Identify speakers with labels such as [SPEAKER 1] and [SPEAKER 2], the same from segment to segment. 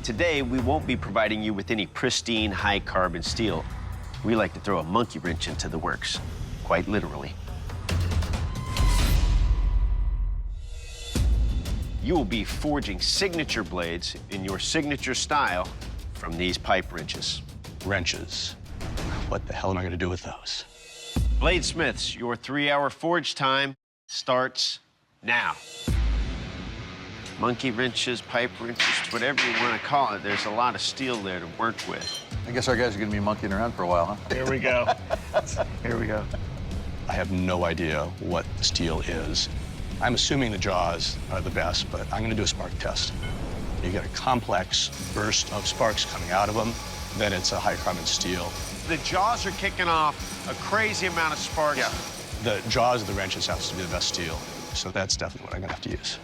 [SPEAKER 1] today we won't be providing you with any pristine, high-carbon steel. We like to throw a monkey wrench into the works, quite literally. You will be forging signature blades in your signature style from these pipe wrenches.
[SPEAKER 2] Wrenches. What the hell am I going to do with those?
[SPEAKER 1] Bladesmiths, your 3-hour forge time starts now. Monkey wrenches, pipe wrenches, whatever you want to call it, there's a lot of steel there to work with.
[SPEAKER 3] I guess our guys are going to be monkeying around for a while, huh?
[SPEAKER 4] Here we go. Here we go.
[SPEAKER 2] I have no idea what steel is. I'm assuming the jaws are the best, but I'm going to do a spark test. You get a complex burst of sparks coming out of them, then it's a high-carbon steel.
[SPEAKER 1] The jaws are kicking off a crazy amount of sparks.
[SPEAKER 2] Yeah. The jaws of the wrenches has to be the best steel, so that's definitely what I'm going to have to use.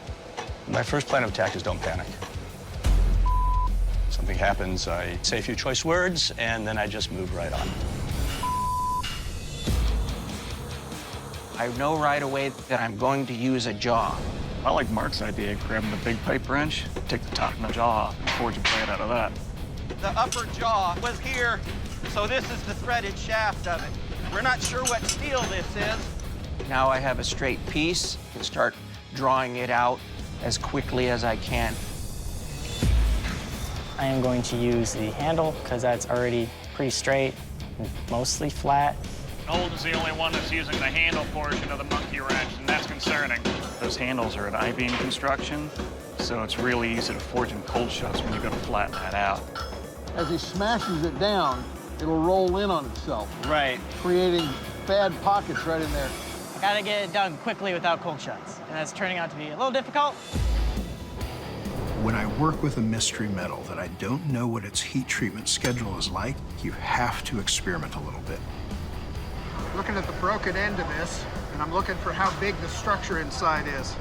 [SPEAKER 2] My first plan of attack is don't panic. Something happens, I say a few choice words, and then I just move right on.
[SPEAKER 5] I know right away that I'm going to use a jaw.
[SPEAKER 4] I like Mark's idea, grabbing the big pipe wrench, take the top of the jaw off, and forge a blade out of that.
[SPEAKER 5] The upper jaw was here, so this is the threaded shaft of it. We're not sure what steel this is. Now I have a straight piece and start drawing it out as quickly as I can.
[SPEAKER 6] I am going to use the handle because that's already pretty straight and mostly flat.
[SPEAKER 7] Holden's the only one that's using the handle portion of the monkey wrench, and that's concerning.
[SPEAKER 4] Those handles are an I-beam construction, so it's really easy to forge in cold shots when you're going to flatten that out.
[SPEAKER 8] As he smashes it down, it'll roll in on itself.
[SPEAKER 1] Right.
[SPEAKER 8] Creating bad pockets right in there.
[SPEAKER 6] I gotta get it done quickly without cold shots, and that's turning out to be a little difficult.
[SPEAKER 9] When I work with a mystery metal that I don't know what its heat treatment schedule is like, you have to experiment a little bit.
[SPEAKER 8] Looking at the broken end of this, and I'm looking for how big the structure inside is.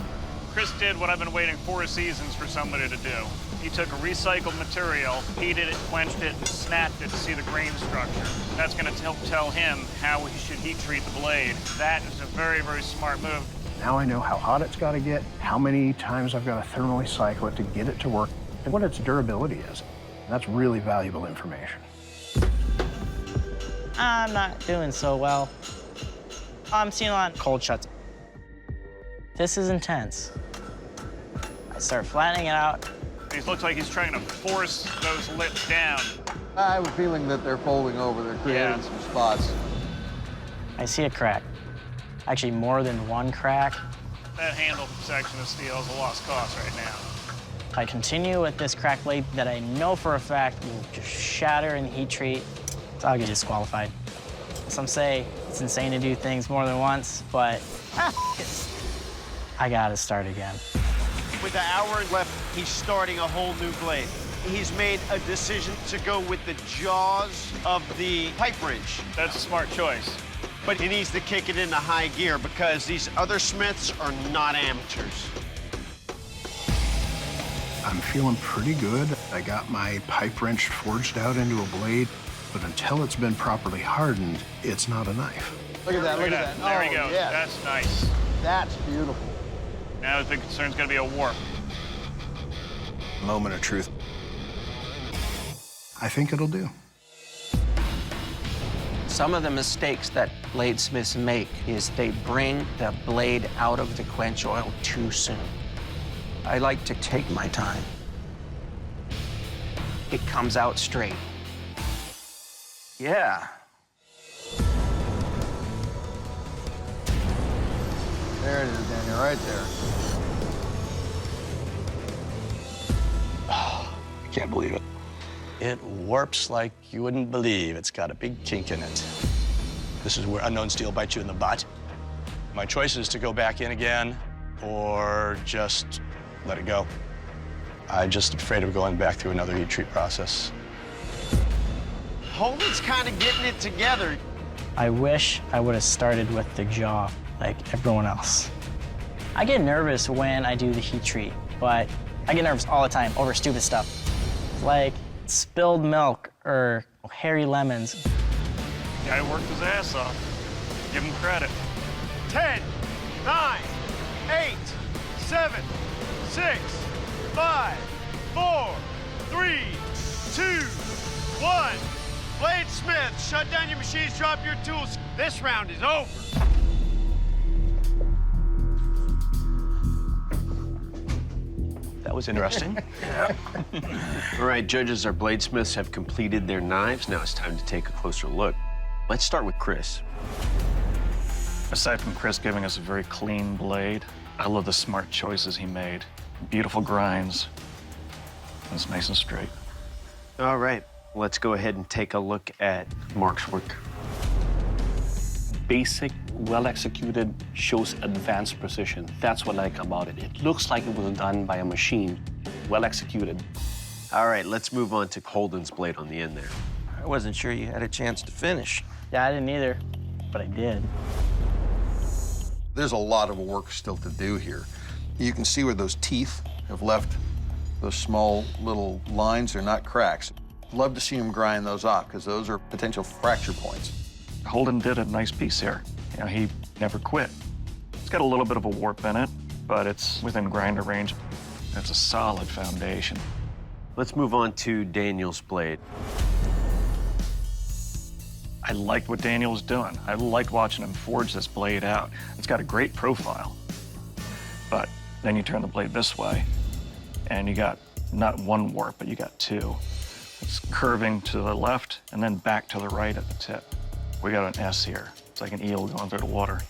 [SPEAKER 7] Chris did what I've been waiting 4 seasons for somebody to do. He took a recycled material, heated it, quenched it, and snapped it to see the grain structure. That's going to help tell him how he should heat treat the blade. That is a very, very smart move.
[SPEAKER 9] Now I know how hot it's got to get, how many times I've got to thermally cycle it to get it to work, and what its durability is. And that's really valuable information.
[SPEAKER 6] I'm not doing so well. I'm seeing a lot of cold shots. This is intense. I start flattening it out.
[SPEAKER 7] He looks like he's trying to force those lips down.
[SPEAKER 3] I have a feeling that they're folding over. They're creating some spots.
[SPEAKER 6] I see a crack. Actually, more than one crack.
[SPEAKER 7] That handle section of steel is a lost cause right now.
[SPEAKER 6] If I continue with this crack blade that I know for a fact will just shatter in the heat treat, so I'll get disqualified. Some say it's insane to do things more than once, but I gotta start again.
[SPEAKER 1] With the hour left, he's starting a whole new blade. He's made a decision to go with the jaws of the pipe wrench.
[SPEAKER 7] That's a smart choice.
[SPEAKER 1] But he needs to kick it into high gear because these other smiths are not amateurs.
[SPEAKER 9] I'm feeling pretty good. I got my pipe wrench forged out into a blade, but until it's been properly hardened, it's not a knife.
[SPEAKER 3] Look at that, look at that.
[SPEAKER 7] There we go.
[SPEAKER 3] Yes.
[SPEAKER 7] That's nice.
[SPEAKER 3] That's beautiful.
[SPEAKER 7] Now the big concern's going to be a warp.
[SPEAKER 9] Moment of truth. I think it'll do.
[SPEAKER 5] Some of the mistakes that bladesmiths make is they bring the blade out of the quench oil too soon. I like to take my time. It comes out straight. Yeah.
[SPEAKER 3] There it is, Daniel, right there.
[SPEAKER 2] I can't believe it. It warps like you wouldn't believe. It's got a big kink in it. This is where unknown steel bites you in the butt. My choice is to go back in again or just let it go. I'm just afraid of going back through another heat treat process.
[SPEAKER 1] Holden's kind of getting it together.
[SPEAKER 6] I wish I would have started with the jaw like everyone else. I get nervous when I do the heat treat, but I get nervous all the time over stupid stuff. Like spilled milk or hairy lemons.
[SPEAKER 7] Guy worked his ass off. Give him credit.
[SPEAKER 1] 10, 9, 8, 7, 6, 5, 4, 3, shut down your machines, drop your tools. This round is over.
[SPEAKER 2] That was interesting.
[SPEAKER 1] All right, judges, our bladesmiths have completed their knives. Now it's time to take a closer look. Let's start with Chris.
[SPEAKER 4] Aside from Chris giving us a very clean blade, I love the smart choices he made. Beautiful grinds. It's nice and straight.
[SPEAKER 1] All right, let's go ahead and take a look at Mark's work.
[SPEAKER 10] Basic, well-executed, shows advanced precision. That's what I like about it. It looks like it was done by a machine, well-executed.
[SPEAKER 1] All right, let's move on to Holden's blade on the end there.
[SPEAKER 5] I wasn't sure you had a chance to finish.
[SPEAKER 6] Yeah, I didn't either, but I did.
[SPEAKER 3] There's a lot of work still to do here. You can see where those teeth have left those small little lines. They're not cracks. Love to see him grind those off because those are potential fracture points.
[SPEAKER 4] Holden did a nice piece here. You know, he never quit. It's got a little bit of a warp in it, but it's within grinder range. It's a solid foundation.
[SPEAKER 1] Let's move on to Daniel's blade.
[SPEAKER 4] I liked what Daniel was doing. I liked watching him forge this blade out. It's got a great profile. But then you turn the blade this way, and you got not one warp, but you got two. It's curving to the left and then back to the right at the tip. We got an S here. It's like an eel going through the water.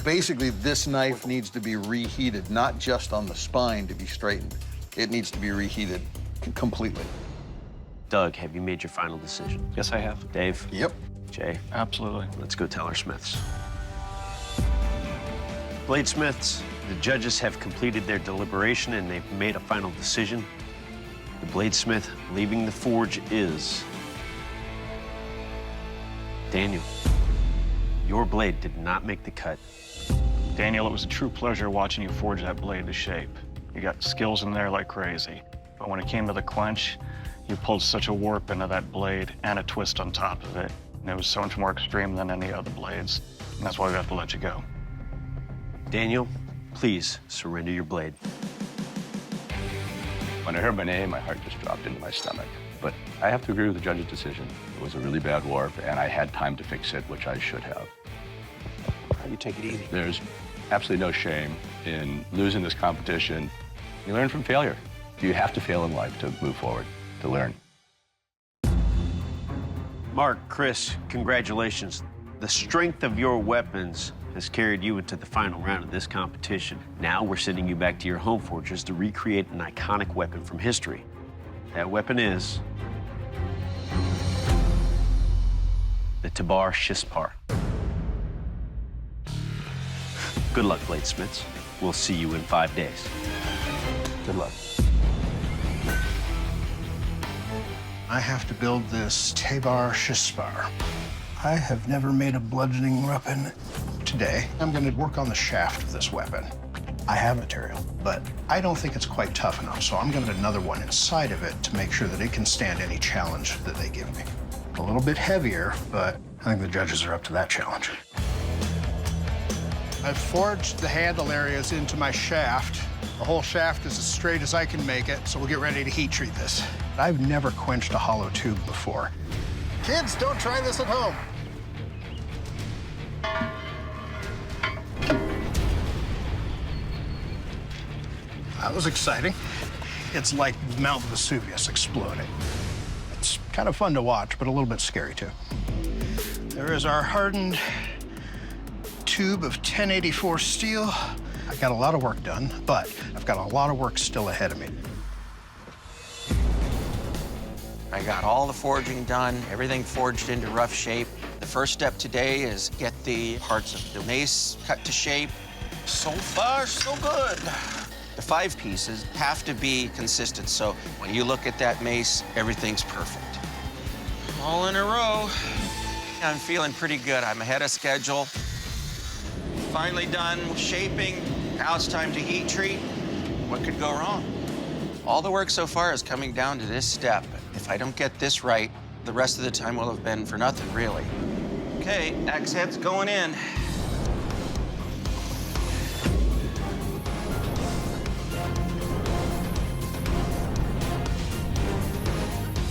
[SPEAKER 3] Basically, this knife needs to be reheated, not just on the spine to be straightened. It needs to be reheated completely.
[SPEAKER 1] Doug, have you made your final decision?
[SPEAKER 4] Yes, I have.
[SPEAKER 1] Dave?
[SPEAKER 3] Yep.
[SPEAKER 1] Jay?
[SPEAKER 4] Absolutely.
[SPEAKER 1] Let's go tell our smiths. Bladesmiths, the judges have completed their deliberation and they've made a final decision. The bladesmith leaving the forge is Daniel. Your blade did not make the cut.
[SPEAKER 4] Daniel, it was a true pleasure watching you forge that blade to shape. You got skills in there like crazy. But when it came to the quench, you pulled such a warp into that blade and a twist on top of it. And it was so much more extreme than any other blades. And that's why we have to let you go.
[SPEAKER 1] Daniel, please surrender your blade.
[SPEAKER 2] When I heard my name, my heart just dropped into my stomach. But I have to agree with the judge's decision. It was a really bad warp, and I had time to fix it, which I should have.
[SPEAKER 10] You take it easy.
[SPEAKER 2] There's absolutely no shame in losing this competition. You learn from failure. You have to fail in life to move forward, to learn.
[SPEAKER 1] Mark, Chris, congratulations. The strength of your weapons has carried you into the final round of this competition. Now we're sending you back to your home fortress to recreate an iconic weapon from history. That weapon is the Tabar Shishbar. Good luck, bladesmiths. We'll see you in 5 days.
[SPEAKER 2] Good luck.
[SPEAKER 9] I have to build this Tabar Shishbar. I have never made a bludgeoning weapon. Today, I'm going to work on the shaft of this weapon. I have material, but I don't think it's quite tough enough, so I'm going to put another one inside of it to make sure that it can stand any challenge that they give me. A little bit heavier, but I think the judges are up to that challenge. I've forged the handle areas into my shaft. The whole shaft is as straight as I can make it, so we'll get ready to heat treat this. I've never quenched a hollow tube before. Kids, don't try this at home. That was exciting. It's like Mount Vesuvius exploding. It's kind of fun to watch, but a little bit scary, too. There is our hardened tube of 1084 steel. I got a lot of work done, but I've got a lot of work still ahead of me.
[SPEAKER 5] I got all the forging done, everything forged into rough shape. The first step today is get the parts of the mace cut to shape. So far, so good. The 5 pieces have to be consistent, so when you look at that mace, everything's perfect. All in a row. I'm feeling pretty good. I'm ahead of schedule. Finally done shaping. Now it's time to heat treat. What could go wrong? All the work so far is coming down to this step. If I don't get this right, the rest of the time will have been for nothing, really. Okay, axe head's going in.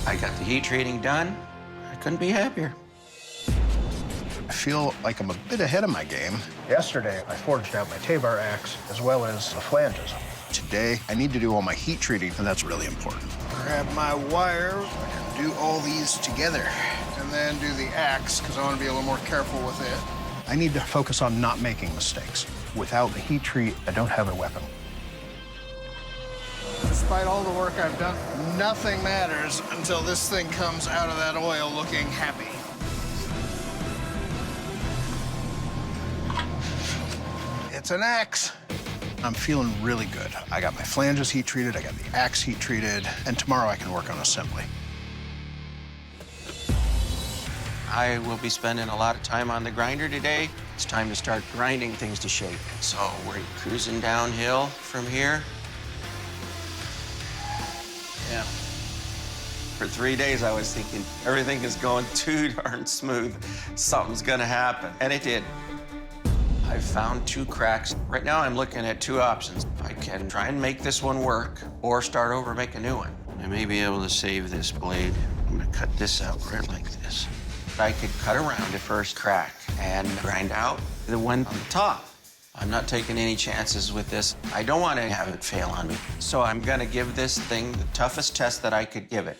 [SPEAKER 5] I got the heat treating done. I couldn't be happier.
[SPEAKER 9] I feel like I'm a bit ahead of my game. Yesterday, I forged out my Tabar axe as well as the flanges. Today, I need to do all my heat treating, and that's really important. Grab my wire, I can do all these together, and then do the axe, because I want to be a little more careful with it. I need to focus on not making mistakes. Without the heat treat, I don't have a weapon. Despite all the work I've done, nothing matters until this thing comes out of that oil looking happy. It's an axe. I'm feeling really good. I got my flanges heat treated, I got the axe heat treated, and tomorrow I can work on assembly.
[SPEAKER 5] I will be spending a lot of time on the grinder today. It's time to start grinding things to shape. So we're cruising downhill from here. Yeah. For 3 days, I was thinking everything is going too darn smooth. Something's gonna happen, and it did. I found 2 cracks. Right now, I'm looking at 2 options. I can try and make this one work or start over, make a new one. I may be able to save this blade. I'm gonna cut this out right like this. I could cut around the first crack and grind out the one on the top. I'm not taking any chances with this. I don't want to have it fail on me. So I'm gonna give this thing the toughest test that I could give it.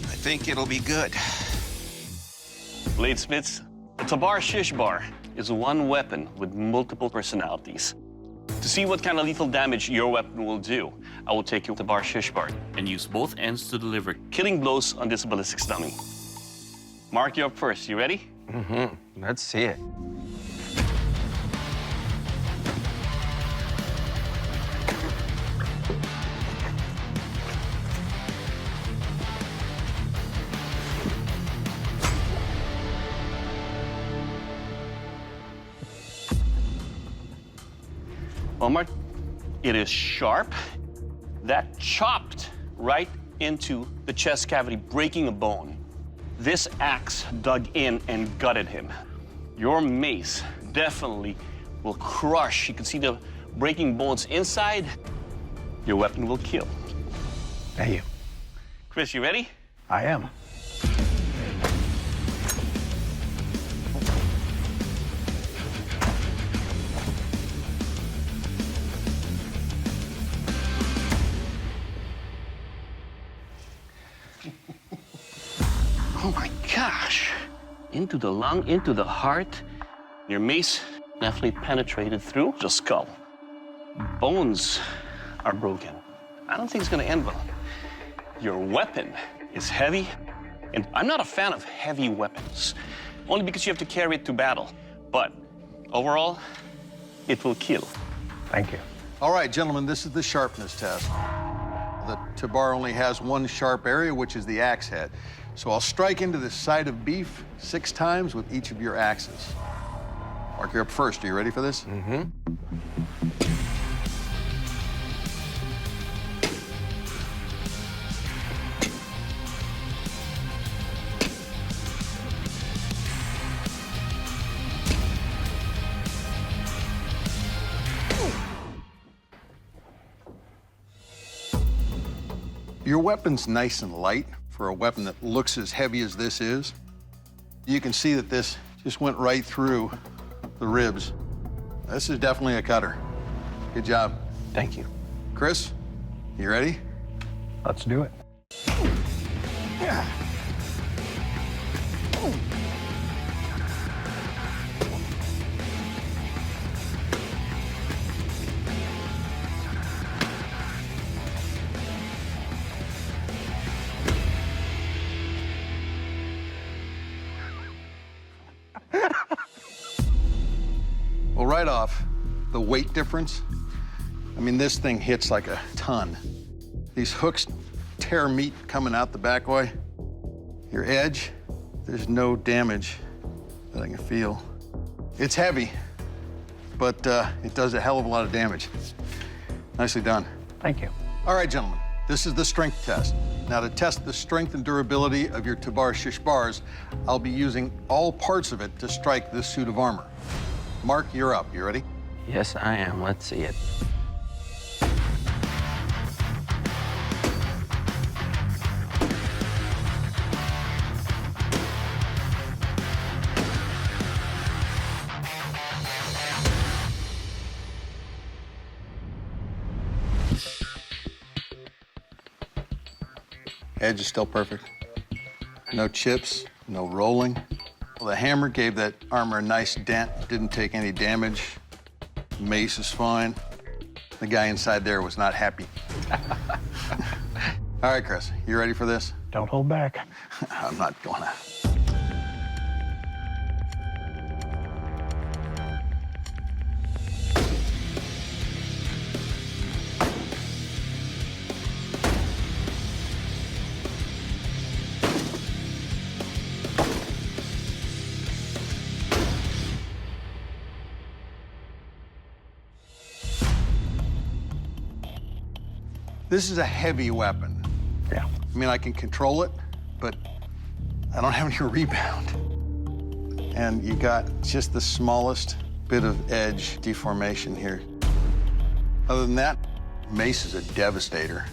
[SPEAKER 5] I think it'll be good.
[SPEAKER 10] Bladesmiths, the Tabar Shishbar is one weapon with multiple personalities. To see what kind of lethal damage your weapon will do, I will take you to Tabar Shishbar and use both ends to deliver killing blows on this ballistics dummy. Mark, you're up first. You ready?
[SPEAKER 5] Mm-hmm. Let's see it.
[SPEAKER 10] Well, Mark, it is sharp. That chopped right into the chest cavity, breaking a bone. This axe dug in and gutted him. Your mace definitely will crush. You can see the breaking bones inside. Your weapon will kill.
[SPEAKER 9] Thank you.
[SPEAKER 10] Chris, you ready?
[SPEAKER 9] I am.
[SPEAKER 10] Oh my gosh. Into the lung, into the heart. Your mace definitely penetrated through the skull. Bones are broken. I don't think it's gonna end well. Your weapon is heavy, and I'm not a fan of heavy weapons, only because you have to carry it to battle. But overall, it will kill.
[SPEAKER 9] Thank you.
[SPEAKER 3] All right, gentlemen, this is the sharpness test. The Tabar only has one sharp area, which is the axe head. So I'll strike into the side of beef 6 times with each of your axes. Mark, you're up first. Are you ready for this?
[SPEAKER 5] Mm-hmm.
[SPEAKER 3] Your weapon's nice and light for a weapon that looks as heavy as this is. You can see that this just went right through the ribs. This is definitely a cutter. Good job.
[SPEAKER 5] Thank you.
[SPEAKER 3] Chris, you ready?
[SPEAKER 9] Let's do it.
[SPEAKER 3] Yeah. Well, right off, the weight difference, I mean, this thing hits like a ton. These hooks tear meat coming out the back way. Your edge, there's no damage that I can feel. It's heavy, but it does a hell of a lot of damage. Nicely done.
[SPEAKER 9] Thank you.
[SPEAKER 3] All right, gentlemen, this is the strength test. Now, to test the strength and durability of your Tabar-Shishbars, I'll be using all parts of it to strike this suit of armor. Mark, you're up. You ready?
[SPEAKER 5] Yes, I am. Let's see it.
[SPEAKER 3] Edge is still perfect. No chips, no rolling. Well, the hammer gave that armor a nice dent, didn't take any damage. Mace is fine. The guy inside there was not happy. All right, Chris, you ready for this?
[SPEAKER 9] Don't hold back.
[SPEAKER 3] I'm not gonna. This is a heavy weapon.
[SPEAKER 9] Yeah.
[SPEAKER 3] I mean, I can control it, but I don't have any rebound. And you got just the smallest bit of edge deformation here. Other than that, mace is a devastator.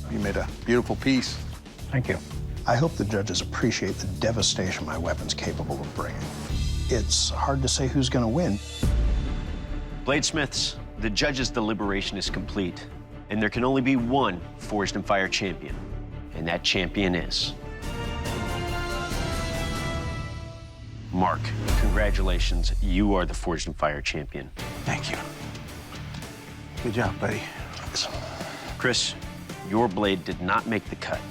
[SPEAKER 3] You made a beautiful piece.
[SPEAKER 9] Thank you. I hope the judges appreciate the devastation my weapon's capable of bringing. It's hard to say who's going to win.
[SPEAKER 1] Bladesmiths, the judges' deliberation is complete, and there can only be one Forged in Fire champion, and that champion is Mark. Congratulations, you are the Forged in Fire champion.
[SPEAKER 5] Thank you. Good job, buddy.
[SPEAKER 9] Thanks.
[SPEAKER 1] Chris, your blade did not make the cut.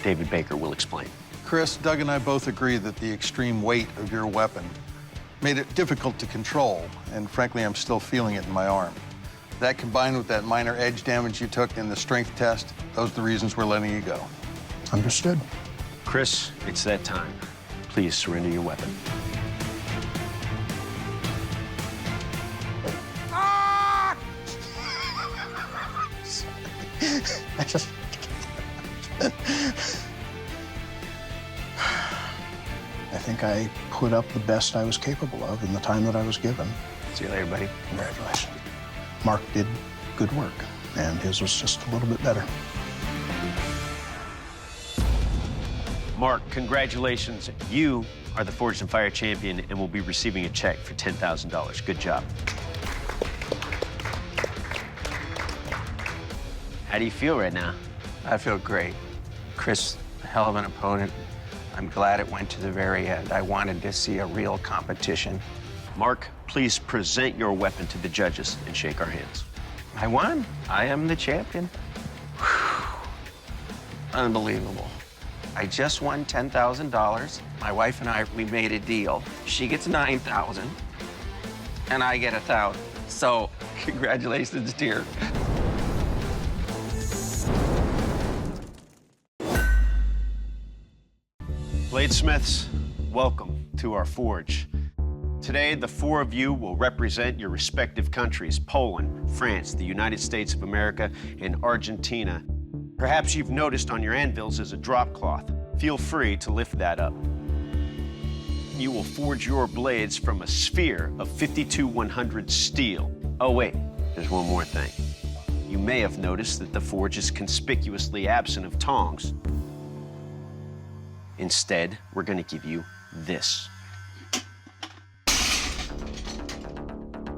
[SPEAKER 1] David Baker will explain.
[SPEAKER 3] Chris, Doug and I both agree that the extreme weight of your weapon made it difficult to control, and frankly, I'm still feeling it in my arm. That combined with that minor edge damage you took in the strength test, those are the reasons we're letting you go.
[SPEAKER 9] Understood.
[SPEAKER 1] Chris, it's that time. Please surrender your weapon.
[SPEAKER 9] I just... I think I put up the best I was capable of in the time that I was given.
[SPEAKER 5] See you later, buddy.
[SPEAKER 9] Congratulations. Mark did good work, and his was just a little bit better.
[SPEAKER 1] Mark, congratulations. You are the Forged in Fire champion and will be receiving a check for $10,000. Good job. How do you feel right now?
[SPEAKER 5] I feel great. Chris, a hell of an opponent. I'm glad it went to the very end. I wanted to see a real competition.
[SPEAKER 1] Mark, please present your weapon to the judges and shake our hands.
[SPEAKER 5] I won. I am the champion. Whew. Unbelievable. I just won $10,000. My wife and I, we made a deal. She gets $9,000, and I get $1,000. So, congratulations, dear.
[SPEAKER 1] Bladesmiths, welcome to our forge. Today, the four of you will represent your respective countries: Poland, France, the United States of America, and Argentina. Perhaps you've noticed on your anvils is a drop cloth. Feel free to lift that up. You will forge your blades from a sphere of 52-100 steel. Oh wait, there's one more thing. You may have noticed that the forge is conspicuously absent of tongs. Instead, we're gonna give you this.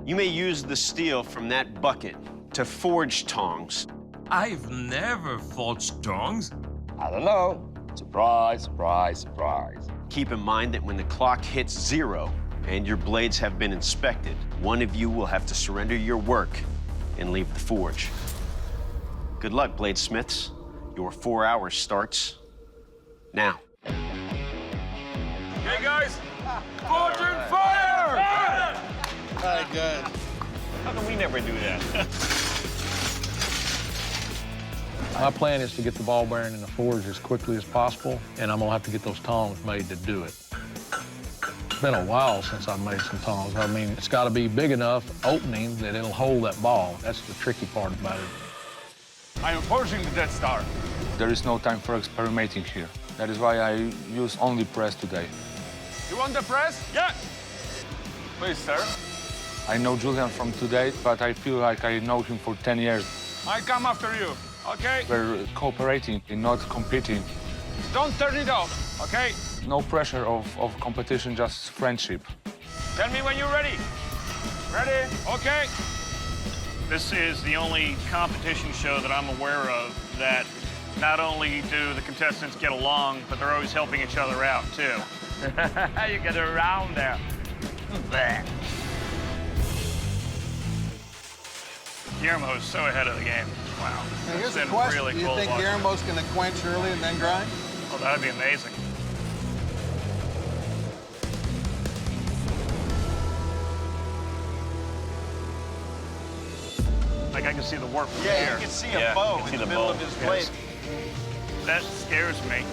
[SPEAKER 1] You may use the steel from that bucket to forge tongs.
[SPEAKER 11] I've never forged tongs.
[SPEAKER 12] I don't know. Surprise, surprise, surprise.
[SPEAKER 1] Keep in mind that when the clock hits 0 and your blades have been inspected, one of you will have to surrender your work and leave the forge. Good luck, bladesmiths. Your 4 hours starts now.
[SPEAKER 11] Hey guys, Forge in Fire!
[SPEAKER 3] All right, good.
[SPEAKER 7] How come we never do that?
[SPEAKER 13] My plan is to get the ball bearing in the forge as quickly as possible, and I'm gonna have to get those tongs made to do it. It's been a while since I've made some tongs. I mean, it's gotta be big enough opening that it'll hold that ball. That's the tricky part about it.
[SPEAKER 11] I am forging the Death Star.
[SPEAKER 12] There is no time for experimenting here. That is why I use only press today.
[SPEAKER 11] You want the press? Yeah. Please, sir.
[SPEAKER 12] I know Julian from today, but I feel like I know him for 10 years.
[SPEAKER 11] I come after you, okay?
[SPEAKER 12] We're cooperating and not competing.
[SPEAKER 11] Don't turn it off, okay?
[SPEAKER 12] No pressure of competition, just friendship.
[SPEAKER 11] Tell me when you're ready. Ready? Okay.
[SPEAKER 7] This is the only competition show that I'm aware of that Not only do the contestants get along, but they're always helping each other out, too.
[SPEAKER 11] You get around there.
[SPEAKER 7] Guillermo's so ahead of the game. Wow.
[SPEAKER 3] Now, here's
[SPEAKER 7] It's
[SPEAKER 3] the
[SPEAKER 7] been
[SPEAKER 3] question.
[SPEAKER 7] really
[SPEAKER 3] Do you
[SPEAKER 7] cool
[SPEAKER 3] think
[SPEAKER 7] watching.
[SPEAKER 3] Guillermo's going to quench early and then grind?
[SPEAKER 7] Oh, that'd be amazing. Like, I can see the warp from
[SPEAKER 1] Yeah,
[SPEAKER 7] here.
[SPEAKER 1] you can see a bow in the middle of his blade.
[SPEAKER 7] That scares me.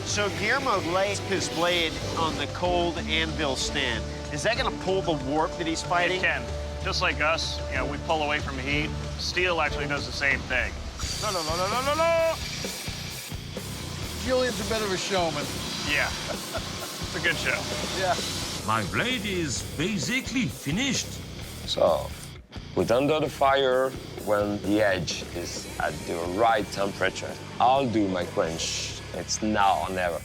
[SPEAKER 1] So Guillermo lays his blade on the cold anvil stand. Is that going to pull the warp that he's fighting?
[SPEAKER 7] It can. Just like us, you know, we pull away from heat. Steel actually does the same thing.
[SPEAKER 11] No, no, no, no, no, no, no.
[SPEAKER 3] Julian's a bit of a showman.
[SPEAKER 7] Yeah. It's a good show.
[SPEAKER 3] Yeah.
[SPEAKER 14] My blade is basically finished.
[SPEAKER 15] So, put under the fire when the edge is at the right temperature. I'll do my quench. It's now or never.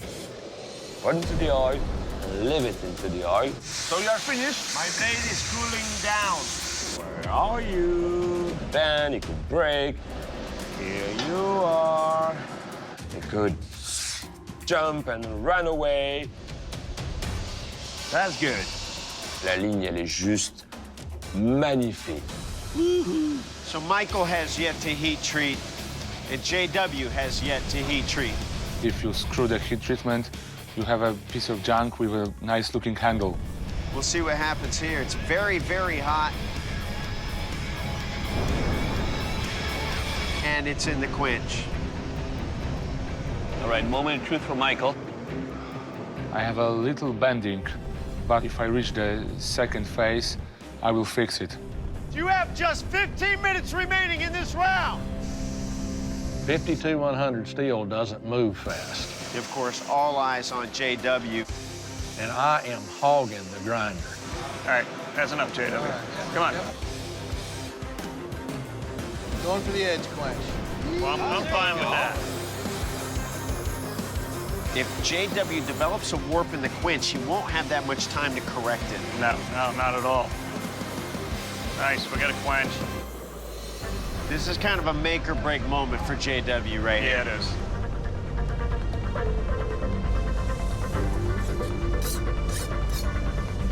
[SPEAKER 15] Put into the oil and leave it into the oil.
[SPEAKER 11] So you are finished?
[SPEAKER 1] My blade is cooling down.
[SPEAKER 15] Where are you? Then it could break. Here you are. It could jump and run away.
[SPEAKER 1] That's good.
[SPEAKER 15] La ligne, elle est juste magnifique.
[SPEAKER 1] So Michael has yet to heat treat, and JW has yet to heat treat.
[SPEAKER 12] If you screw the heat treatment, you have a piece of junk with a nice-looking handle.
[SPEAKER 1] We'll see what happens here. It's very, very hot. And it's in the quench.
[SPEAKER 10] All right, moment of truth for Michael.
[SPEAKER 12] I have a little bending, but if I reach the second phase, I will fix it.
[SPEAKER 1] You have just 15 minutes remaining in this round.
[SPEAKER 9] 52-100 steel doesn't move fast.
[SPEAKER 1] Of course, all eyes on JW.
[SPEAKER 9] And I am hogging the grinder.
[SPEAKER 7] All right, that's enough, JW. Come on.
[SPEAKER 3] Going for the edge quench.
[SPEAKER 7] Well, I'm fine with that.
[SPEAKER 1] If JW develops a warp in the quench, he won't have that much time to correct it.
[SPEAKER 7] No, not at all. Nice, we got a quench.
[SPEAKER 1] This is kind of a make or break moment for JW right here.
[SPEAKER 7] Yeah, it is.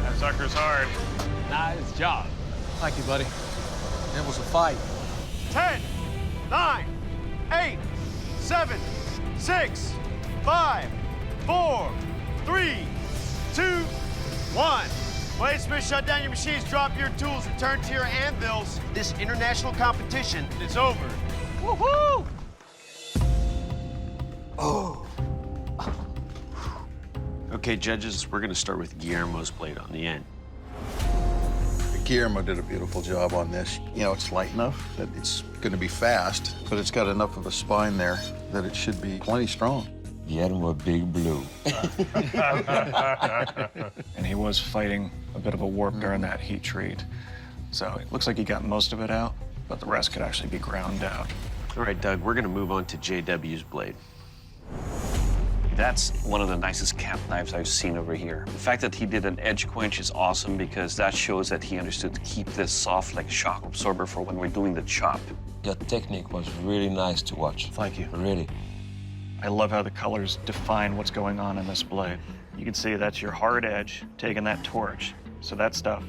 [SPEAKER 7] That sucker's hard.
[SPEAKER 11] Nice job.
[SPEAKER 9] Thank you, buddy.
[SPEAKER 3] It was a fight.
[SPEAKER 1] 10, 9, 8, 7, 6, 5, 4, 3, 2, 1. Bladesmiths, shut down your machines, drop your tools, return to your anvils. This international competition is over. Woohoo! Oh. Okay, judges, we're gonna start with Guillermo's blade on the end.
[SPEAKER 3] Guillermo did a beautiful job on this. You know, it's light enough that it's going to be fast, but it's got enough of a spine there that it should be plenty strong.
[SPEAKER 15] Guillermo Big Blue.
[SPEAKER 4] And he was fighting a bit of a warp during that heat treat. So it looks like he got most of it out, but the rest could actually be ground out.
[SPEAKER 1] All right, Doug, we're gonna move on to JW's blade.
[SPEAKER 10] That's one of the nicest camp knives I've seen over here. The fact that he did an edge quench is awesome because that shows that he understood to keep this soft like a shock absorber for when we're doing the chop.
[SPEAKER 15] Your technique was really nice to watch.
[SPEAKER 4] Thank you.
[SPEAKER 15] Really.
[SPEAKER 4] I love how the colors define what's going on in this blade. You can see that's your hard edge taking that torch. So that stuff,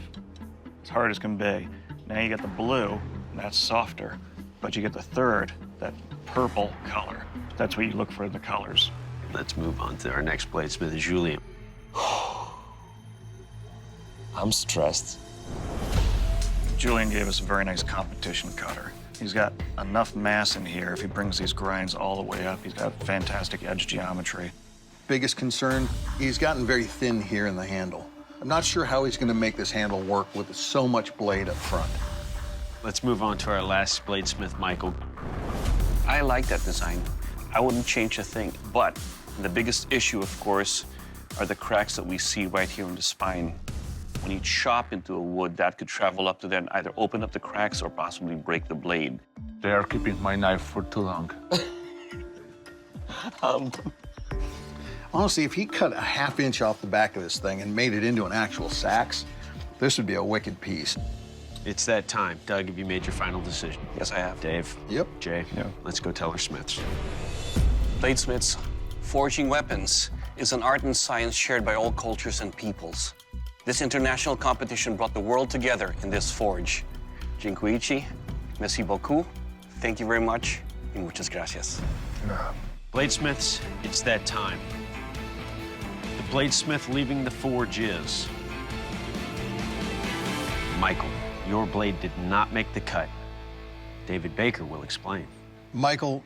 [SPEAKER 4] as hard as can be. Now you get the blue, and that's softer. But you get the third, that purple color. That's what you look for in the colors.
[SPEAKER 1] Let's move on to our next bladesmith, Julian.
[SPEAKER 15] I'm stressed.
[SPEAKER 4] Julian gave us a very nice competition cutter. He's got enough mass in here. If he brings these grinds all the way up, he's got fantastic edge geometry.
[SPEAKER 3] Biggest concern, he's gotten very thin here in the handle. I'm not sure how he's going to make this handle work with so much blade up front.
[SPEAKER 1] Let's move on to our last bladesmith, Michael.
[SPEAKER 10] I like that design. I wouldn't change a thing, but the biggest issue, of course, are the cracks that we see right here in the spine. When you chop into a wood, that could travel up to then either open up the cracks or possibly break the blade.
[SPEAKER 12] They are keeping my knife for too long.
[SPEAKER 3] Honestly, if he cut a ½ inch off the back of this thing and made it into an actual sax, this would be a wicked piece.
[SPEAKER 1] It's that time. Doug, have you made your final decision?
[SPEAKER 5] Yes, I have.
[SPEAKER 1] Dave?
[SPEAKER 3] Yep.
[SPEAKER 1] Jay? Yeah. Let's go tell our Smiths.
[SPEAKER 5] Bladesmiths, forging weapons is an art and science shared by all cultures and peoples. This international competition brought the world together in this forge. Dziękuję, merci beaucoup, thank you very much, y muchas gracias.
[SPEAKER 1] Bladesmiths, it's that time. The bladesmith leaving the forge is Michael. Your blade did not make the cut. David Baker will explain.
[SPEAKER 3] Michael,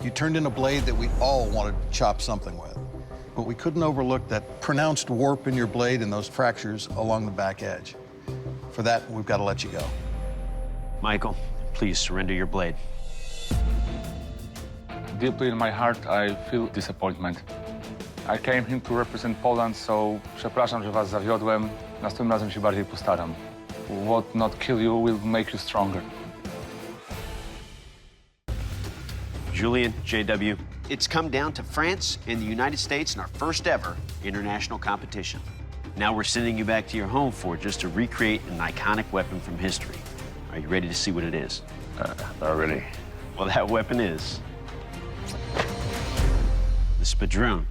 [SPEAKER 3] you turned in a blade that we all wanted to chop something with, but we couldn't overlook that pronounced warp in your blade and those fractures along the back edge. For that, we've got to let you go.
[SPEAKER 1] Michael, please surrender your blade.
[SPEAKER 12] Deeply in my heart, I feel disappointment. I came here to represent Poland, so przepraszam, że was zawiodłem. Następnym razem się bardziej postaram. What not kill you will make you stronger.
[SPEAKER 1] Julian, JW, it's come down to France and the United States in our first ever international competition. Now we're sending you back to your home forges to recreate an iconic weapon from history. Are you ready to see what it is?
[SPEAKER 4] Not really.
[SPEAKER 1] Well, that weapon is the Spadroon.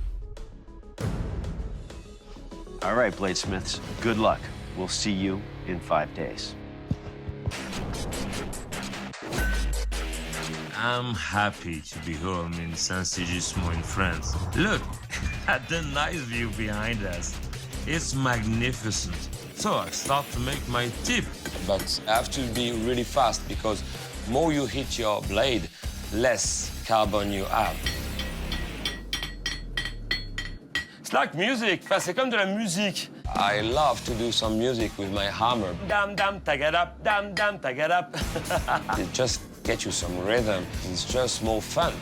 [SPEAKER 1] All right, bladesmiths, good luck. We'll see you in 5 days.
[SPEAKER 14] I'm happy to be home in Saint-Sigismond in France. Look at the nice view behind us. It's magnificent. So I start to make my tip.
[SPEAKER 15] But I have to be really fast because more you hit your blade, less carbon you have. It's like music. C'est comme de la musique. I love to do some music with my hammer. Dam dam tagadap, dam dam tagadap. It just gets you some rhythm. It's just more fun.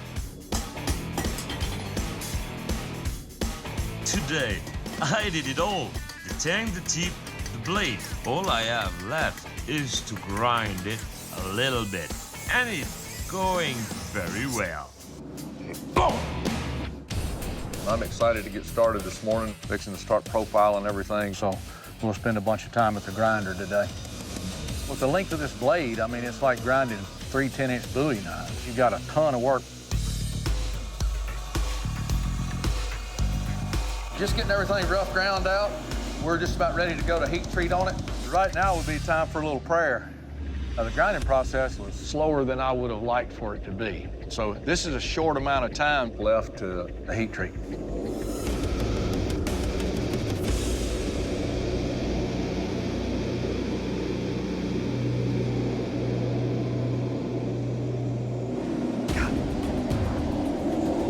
[SPEAKER 14] Today, I did it all. The tang, the tip, the blade. All I have left is to grind it a little bit. And it's going very well. Boom!
[SPEAKER 13] I'm excited to get started this morning, fixing to start profiling everything, so we'll spend a bunch of time at the grinder today. With the length of this blade, I mean, it's like grinding 3 10-inch Bowie knives. You got a ton of work. Just getting everything rough ground out. We're just about ready to go to heat treat on it. Right now would be time for a little prayer. The grinding process was slower than I would have liked for it to be. So this is a short amount of time left to the heat treat.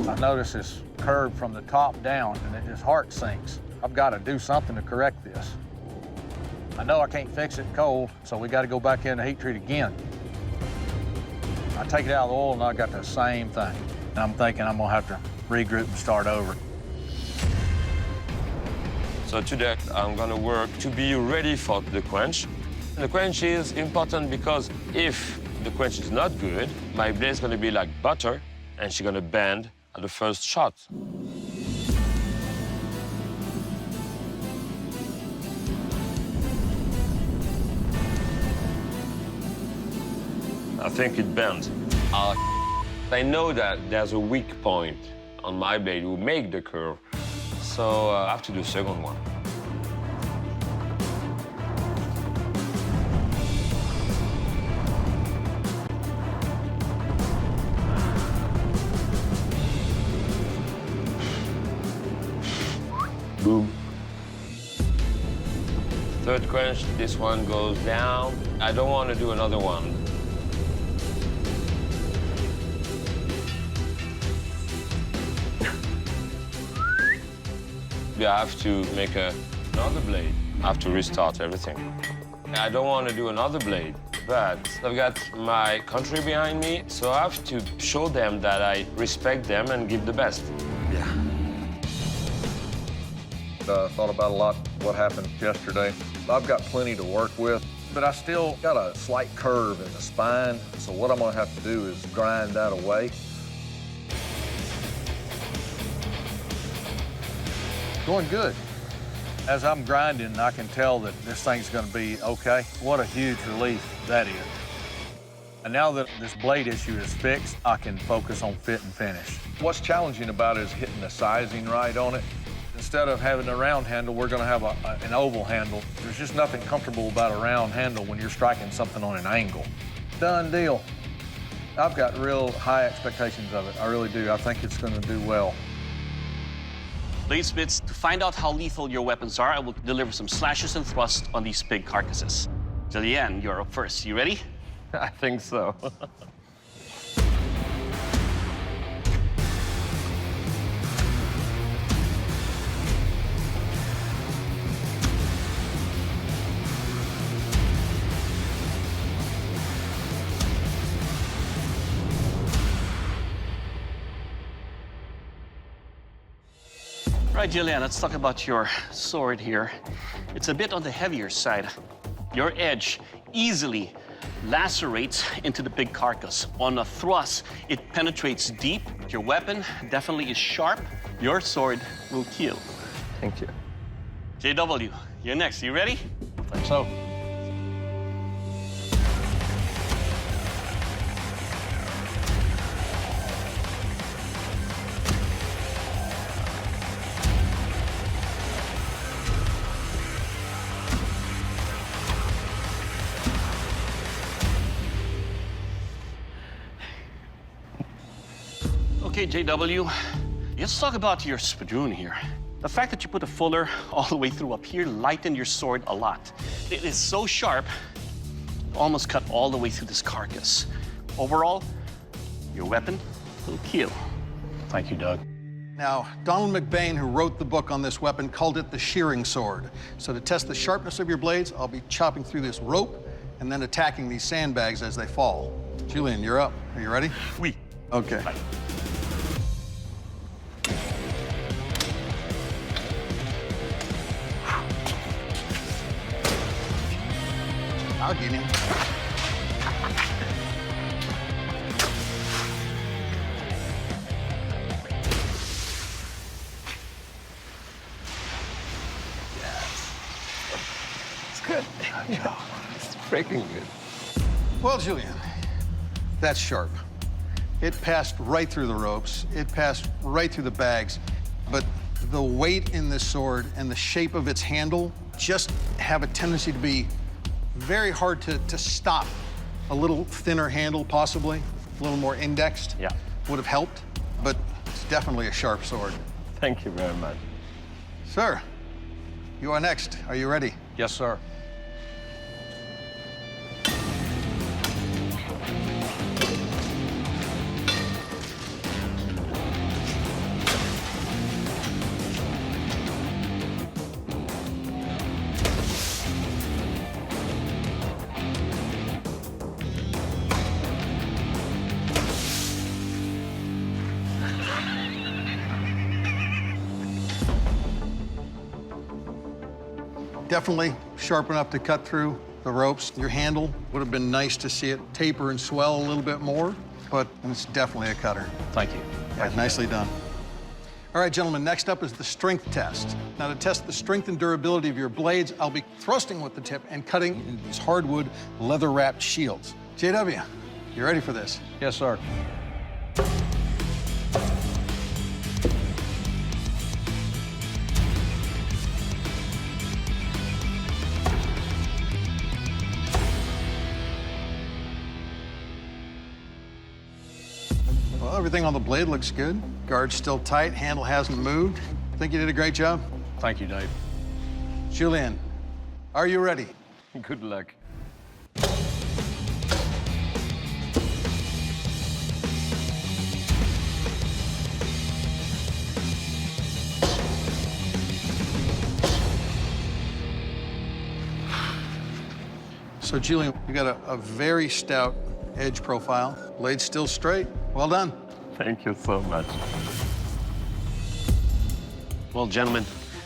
[SPEAKER 13] I notice this curve from the top down, and it just heart sinks. I've got to do something to correct this. I know I can't fix it cold, so we got to go back in the heat treat again. I take it out of the oil, and I got the same thing. And I'm thinking I'm gonna have to regroup and start over.
[SPEAKER 15] So today, I'm gonna work to be ready for the quench. The quench is important because if the quench is not good, my blade's gonna be like butter, and she's gonna bend at the first shot. I think it bends. I know that there's a weak point on my blade who make the curve, so I have to do the second one. Boom. Third quench, this one goes down. I don't want to do another one. I have to make another blade. I have to restart everything. I don't want to do another blade, but I've got my country behind me, so I have to show them that I respect them and give the best. Yeah.
[SPEAKER 13] Thought about a lot what happened yesterday. I've got plenty to work with, but I still got a slight curve in the spine, so what I'm gonna have to do is grind that away. Going good. As I'm grinding, I can tell that this thing's gonna be okay. What a huge relief that is. And now that this blade issue is fixed, I can focus on fit and finish. What's challenging about it is hitting the sizing right on it. Instead of having a round handle, we're gonna have an oval handle. There's just nothing comfortable about a round handle when you're striking something on an angle. Done deal. I've got real high expectations of it. I really do. I think it's gonna do well.
[SPEAKER 10] Bladesmiths, to find out how lethal your weapons are, I will deliver some slashes and thrusts on these big carcasses. Julianne, you're up first. You ready?
[SPEAKER 11] I think so.
[SPEAKER 10] Right, Julianne, let's talk about your sword here. It's a bit on the heavier side. Your edge easily lacerates into the big carcass. On a thrust, it penetrates deep. Your weapon definitely is sharp. Your sword will kill.
[SPEAKER 11] Thank you.
[SPEAKER 10] JW, you're next. You ready?
[SPEAKER 13] I think so.
[SPEAKER 10] Okay, JW, let's talk about your Spadroon here. The fact that you put a fuller all the way through up here lightened your sword a lot. It is so sharp, it almost cut all the way through this carcass. Overall, your weapon will kill.
[SPEAKER 13] Thank you, Doug.
[SPEAKER 3] Now, Donald McBain, who wrote the book on this weapon, called it the shearing sword. So to test the sharpness of your blades, I'll be chopping through this rope and then attacking these sandbags as they fall. Julian, you're up. Are you ready?
[SPEAKER 10] Oui.
[SPEAKER 3] Okay.
[SPEAKER 10] Bye.
[SPEAKER 3] I'll get him.
[SPEAKER 11] It's good. It's freaking good.
[SPEAKER 3] Well, Julian, that's sharp. It passed right through the ropes. It passed right through the bags. But the weight in this sword and the shape of its handle just have a tendency to be very hard to stop. A little thinner handle, possibly, a little more indexed, would have helped, but it's definitely a sharp sword.
[SPEAKER 11] Thank you very much.
[SPEAKER 3] Sir, you are next. Are you ready?
[SPEAKER 13] Yes, sir.
[SPEAKER 3] Definitely sharp enough to cut through the ropes. Your handle would have been nice to see it taper and swell a little bit more, but it's definitely a cutter.
[SPEAKER 13] Thank you.
[SPEAKER 3] Yeah, nicely done. All right, gentlemen, next up is the strength test. Now, to test the strength and durability of your blades, I'll be thrusting with the tip and cutting into these hardwood, leather-wrapped shields. JW, you ready for this?
[SPEAKER 13] Yes, sir.
[SPEAKER 3] Well, everything on the blade looks good. Guard's still tight, handle hasn't moved. Think you did a great job?
[SPEAKER 13] Thank you, Dave.
[SPEAKER 3] Julian, are you ready?
[SPEAKER 11] Good luck.
[SPEAKER 3] So, Julian, you got a very stout edge profile. Blade's still straight. Well done.
[SPEAKER 11] Thank you so much.
[SPEAKER 1] Well, gentlemen,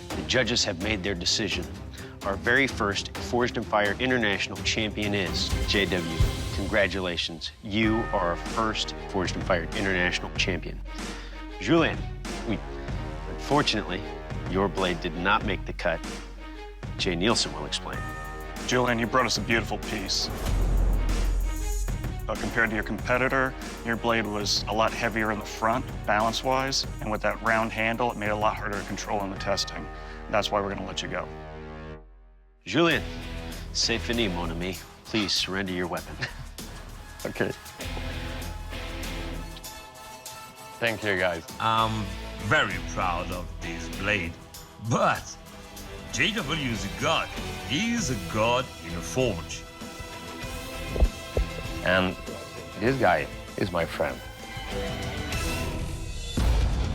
[SPEAKER 1] the judges have made their decision. Our very first Forged and Fired International champion is JW. Congratulations. You are our first Forged and Fired International champion. Julien, unfortunately, your blade did not make the cut, Jay Nielsen will explain.
[SPEAKER 4] Julian, you brought us a beautiful piece. But compared to your competitor, your blade was a lot heavier in the front, balance-wise, and with that round handle, it made it a lot harder to control in the testing. That's why we're gonna let you go.
[SPEAKER 1] Julian, c'est fini, mon ami. Please surrender your weapon.
[SPEAKER 2] Okay. Thank you, guys.
[SPEAKER 14] I'm very proud of this blade, but JW is a god. He's a god in a forge.
[SPEAKER 15] And this guy is my friend.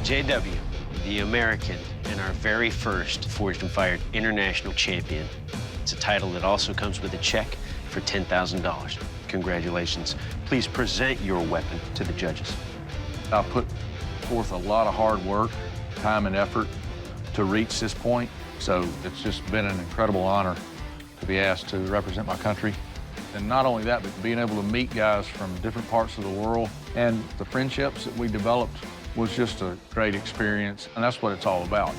[SPEAKER 1] JW, the American and our very first Forged and Fired International Champion. It's a title that also comes with a check for $10,000. Congratulations. Please present your weapon to the judges.
[SPEAKER 13] I put forth a lot of hard work, time and effort to reach this point. So it's just been an incredible honor to be asked to represent my country. And not only that, but being able to meet guys from different parts of the world and the friendships that we developed was just a great experience. And that's what it's all about.